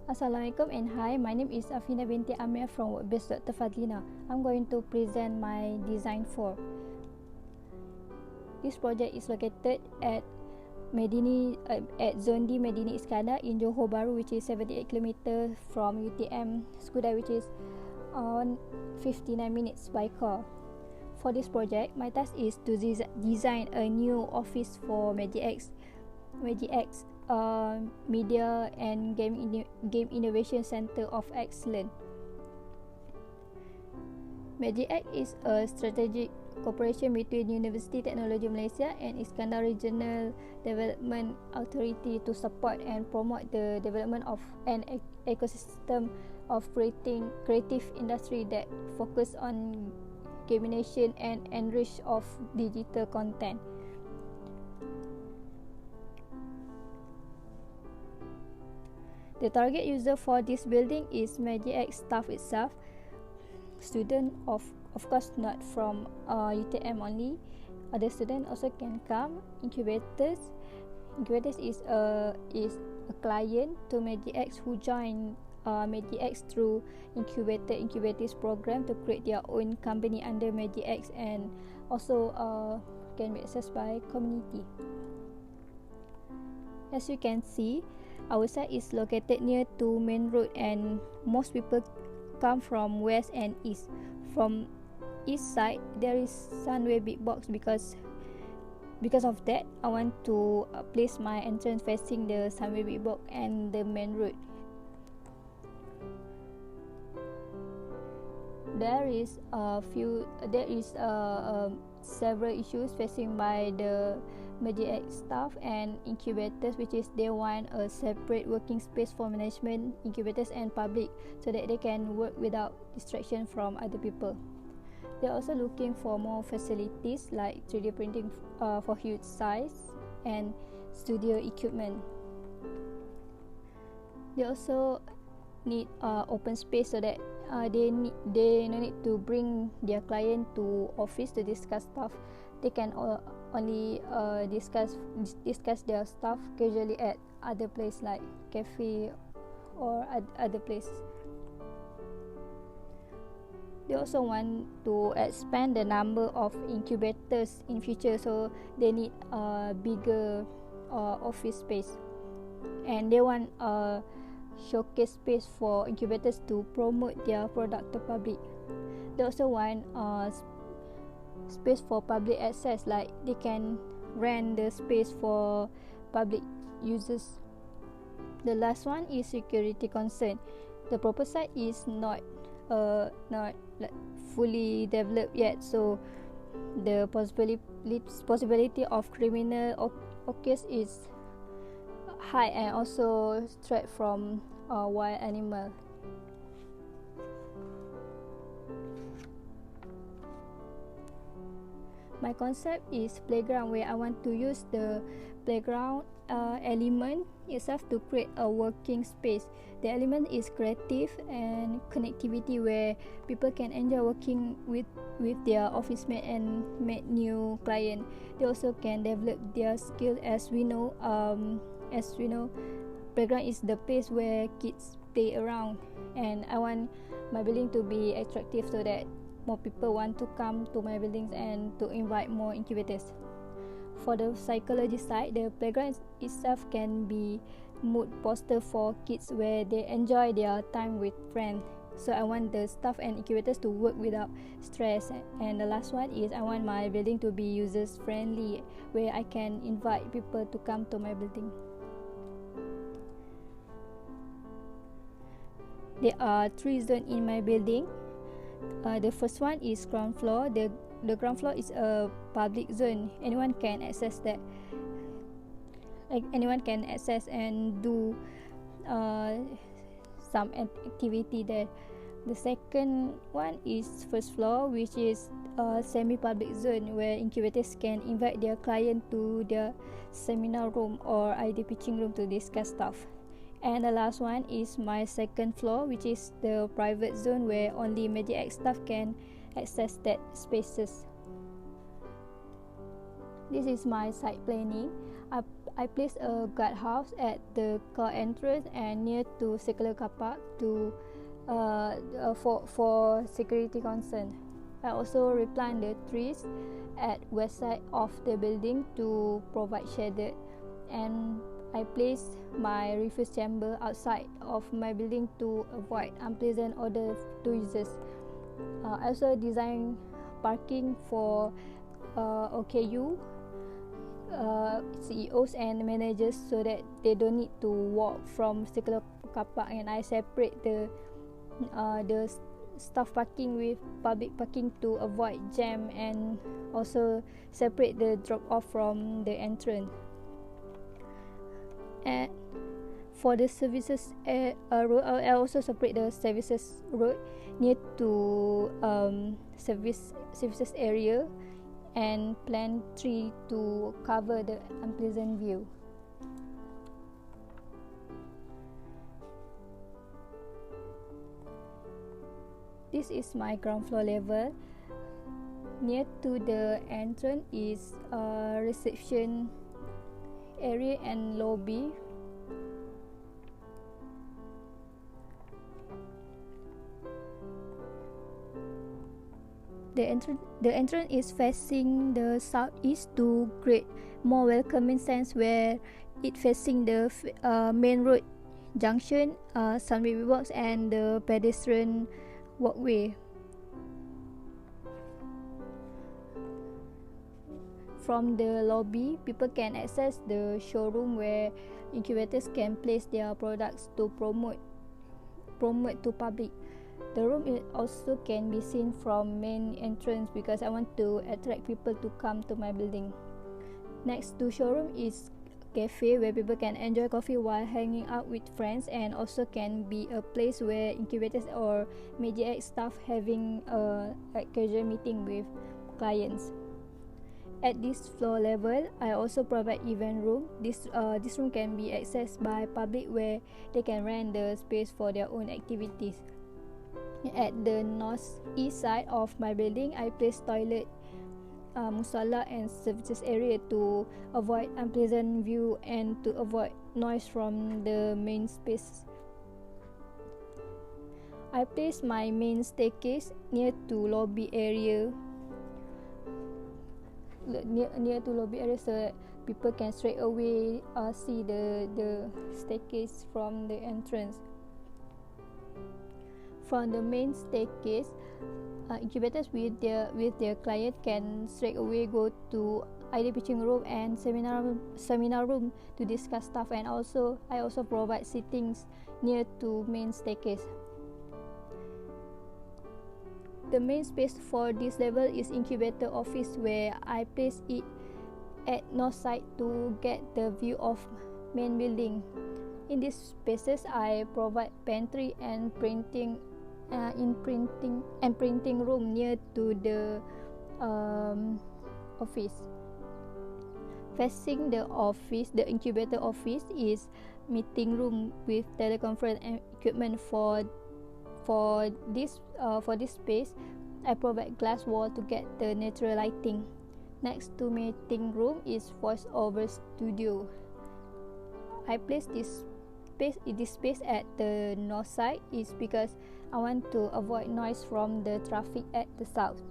Assalamualaikum and hi, my name is AFINA binti AMIR from Workbase Dr. Fadlina. I'm going to present my design for. This project is located at Zone D Medini Iskandar in Johor Bahru, which is 78 km from UTM Skudai, which is on 59 minutes by car. For this project, my task is to design a new office for MaGICX, Media and Game Innovation Center of Excellence. MaGICX is a strategic cooperation between University Technology Malaysia and Iskandar Regional Development Authority to support and promote the development of an ecosystem of creative industry that focus on gamification and enrich of digital content. The target user for this building is MaGICX staff itself, student of course not from UTM only. Other students also can come. Incubators is a client to MaGICX who join MaGICX through incubators program to create their own company under MaGICX, and also can be accessed by community. As you can see, our site is located near to main road and most people come from west and east. From east side there is Sunway big box because of that I want to place my entrance facing the Sunway big box and the main road. There is several issues facing by the MaGICX staff and incubators, which is they want a separate working space for management, incubators and public, so that they can work without distraction from other people. They're also looking for more facilities like 3D printing for huge size and studio equipment. They also need open space so that they no need to bring their client to office to discuss stuff. They can only discuss their stuff casually at other place like cafe or other place. They also want to expand the number of incubators in future, so they need a bigger office space, and they want a showcase space for incubators to promote their product to public. They also want space for public access, like they can rent the space for public users. The last one is security concern. The proposed site is not fully developed yet, so the possibility of criminal occurs is high, and also threat from wild animal. My concept is playground, where I want to use the playground element itself to create a working space. The element is creative and connectivity, where people can enjoy working with their office mate and meet new client. They also can develop their skill. As we know, playground is the place where kids play around, and I want my building to be attractive so that more people want to come to my buildings and to invite more incubators. For the psychology side, the playground itself can be mood poster for kids where they enjoy their time with friends. So I want the staff and incubators to work without stress. And the last one is I want my building to be users friendly, where I can invite people to come to my building. There are 3 zones in my building. The first one is ground floor. The ground floor is a public zone. Anyone can access that. Anyone can access and do some activity there. The second one is first floor, which is a semi-public zone where incubators can invite their client to their seminar room or idea pitching room to discuss stuff. And the last one is my second floor, which is the private zone where only MaGICX staff can access that spaces. This is my site planning. I placed a guardhouse at the car entrance and near to circular car park to for security concern. I also replant the trees at west side of the building to provide shade, and I placed my refuse chamber outside of my building to avoid unpleasant odor to users. I also designed parking for OKU CEOs and managers so that they don't need to walk from circular car park, and I separate the staff parking with public parking to avoid jam, and also separate the drop off from the entrance. And for the services road, I also separate the services road near to services area and plant tree to cover the unpleasant view. This is my ground floor level. Near to the entrance is a reception area and lobby. The entrance is facing the southeast to create more welcoming sense, where it facing the main road junction, some baby walks and the pedestrian walkway. From the lobby, people can access the showroom where incubators can place their products to promote to public. The room also can be seen from main entrance because I want to attract people to come to my building. Next to showroom is cafe where people can enjoy coffee while hanging out with friends, and also can be a place where incubators or MaGICX staff having a casual meeting with clients. At this floor level, I also provide event room. This room can be accessed by public where they can rent the space for their own activities. At the northeast side of my building, I place toilet, musala and services area to avoid unpleasant view and to avoid noise from the main space. I place my main staircase near to lobby area. Near to lobby area so that people can straight away see the staircase from the entrance. From the main staircase, incubators with their client can straight away go to idea pitching room and seminar room to discuss stuff, and I also provide sittings near to main staircase. The main space for this level is incubator office, where I place it at north side to get the view of main building. In these spaces, I provide pantry and printing room near to the office. Facing the office, the incubator office is meeting room with teleconference and equipment. For this space, I provide glass wall to get the natural lighting. Next to meeting room is voiceover studio. I place this space at the north side is because I want to avoid noise from the traffic at the south.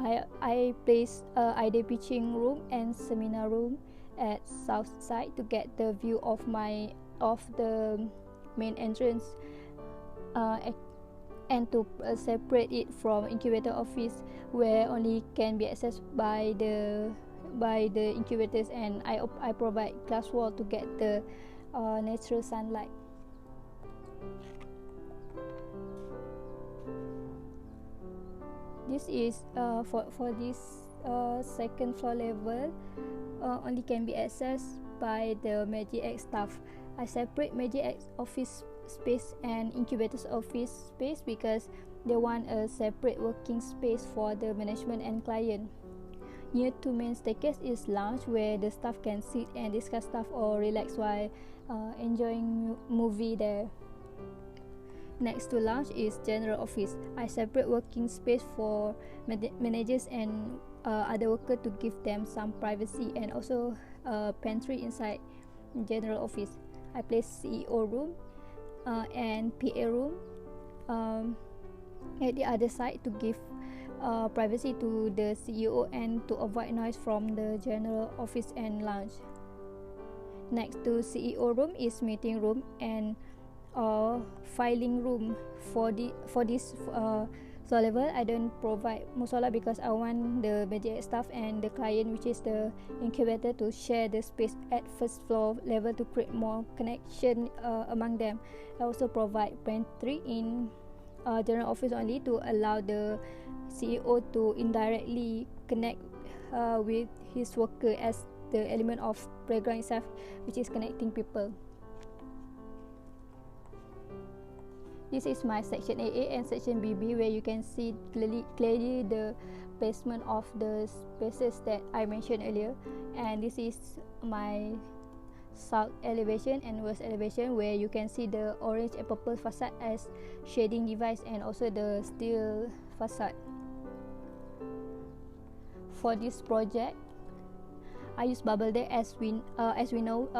I place idea pitching room and seminar room at south side to get the view of the main entrance, and to separate it from incubator office, where only can be accessed by the incubators, and I provide glass wall to get the natural sunlight. This is for this second floor level, only can be accessed by the MaGICX staff. I separate MaGICX office space and incubators office space because they want a separate working space for the management and client. Near to main staircase is lounge, where the staff can sit and discuss stuff or relax while enjoying movie there. Next to lounge is general office. I separate working space for managers and other workers to give them some privacy, and also a pantry inside general office. I place CEO room and PA room at the other side to give privacy to the CEO and to avoid noise from the general office and lounge. Next to CEO room is meeting room and filing room. For this floor level, I don't provide musola because I want the MaGICX staff and the client, which is the incubator, to share the space at first floor level to create more connection among them. I also provide pantry in general office only to allow the CEO to indirectly connect with his worker as the element of playground itself, which is connecting people. This is my section AA and section BB, where you can see clearly the placement of the spaces that I mentioned earlier. And this is my south elevation and west elevation, where you can see the orange and purple facade as shading device, and also the steel facade. For this project, I use bubble deck. As we know,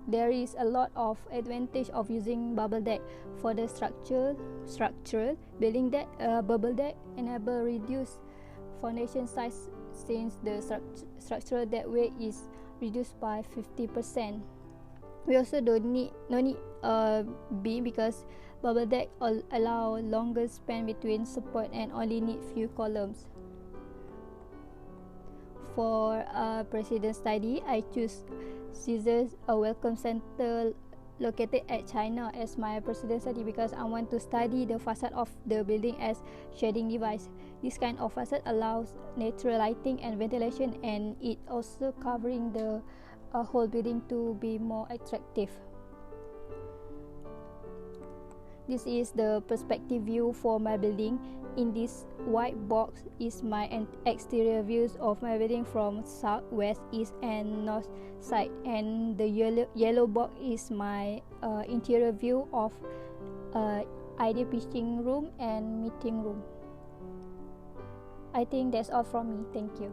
there is a lot of advantage of using bubble deck. For the structural building deck, bubble deck enable reduce foundation size, since the structural deck weight is reduced by 50%. We also no need beam, because bubble deck allow longer span between support and only need few columns. For president study, I choose Caesars Welcome Center located at China as my president study, because I want to study the facade of the building as shading device. This kind of facade allows natural lighting and ventilation, and it also covering the whole building to be more attractive. This is the perspective view for my building. In this white box is my exterior views of my building from south, west, east and north side, and the yellow box is my interior view of idea pitching room and meeting room. I think that's all from me. Thank you.